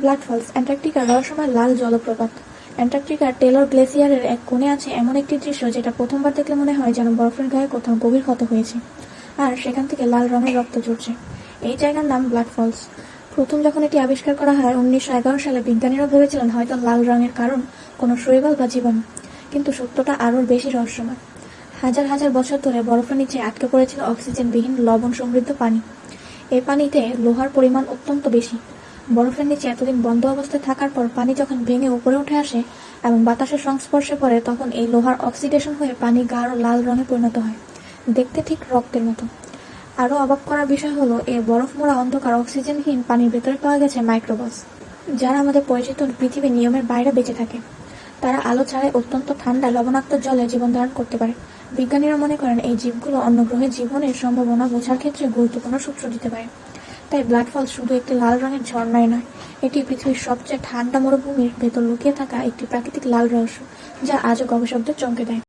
Blood false অ্যান্টার্কটিকার রহস্যময় লাল জলপ্রপাত। অ্যান্টার্কটিকার Taylor গ্লেসিয়ারের এক কোণে আছে এমন একটি দৃশ্য যেটা প্রথমবার দেখলে মনে হয় যেন বরফের গায়ে কোথাও গভীর ক্ষত হয়েছে, আর সেখান থেকে লাল রঙের রক্ত ঝরছে। এই জায়গার নাম ব্লাড ফলস। প্রথম যখন এটি আবিষ্কার করা হয় 1911 সালে, বিজ্ঞানীরা ভেবেছিলেন হয়তো লাল রঙের কারণ কোনো শৈবাল বা জীবাণু, কিন্তু সত্যটা আরও বেশি রহস্যময়। হাজার হাজার বছর ধরে বরফের নিচে আটকে পড়েছিল অক্সিজেনবিহীন লবণ সমৃদ্ধ পানি। এই পানিতে লোহার পরিমাণ অত্যন্ত বেশি। বরফের নিচে এতদিন বন্ধ অবস্থায় থাকার পর পানি যখন ভেঙে উপরে উঠে আসে এবং বাতাসের সংস্পর্শে পড়ে, তখন এই লোহার অক্সিডেশন হয়ে পানি গাঢ় লাল রঙে পরিণত হয়, দেখতে ঠিক রক্তের মতো। আরও অবাক করার বিষয় হলো, এই বরফ মোড়া অন্ধকার অক্সিজেনহীন পানির ভেতরে পাওয়া গেছে মাইক্রোবাস, যারা আমাদের পরিচিত পৃথিবীর নিয়মের বাইরে বেঁচে থাকে। তারা আলো ছাড়াই অত্যন্ত ঠান্ডা লবণাক্ত জলে জীবন ধারণ করতে পারে। বিজ্ঞানীরা মনে করেন এই জীবগুলো অন্য গ্রহে জীবনের সম্ভাবনা বোঝার ক্ষেত্রে গুরুত্বপূর্ণ সূত্র দিতে পারে। তাই ব্লাড ফলস শুধু একটি লাল রঙের ঝর্ণাই নয়, এটি পৃথিবীর সবচেয়ে ঠান্ডা মরুভূমির ভেতর লুকিয়ে থাকা একটি প্রাকৃতিক লাল রহস্য, যা আজও গবেষকদের চমকে দেয়।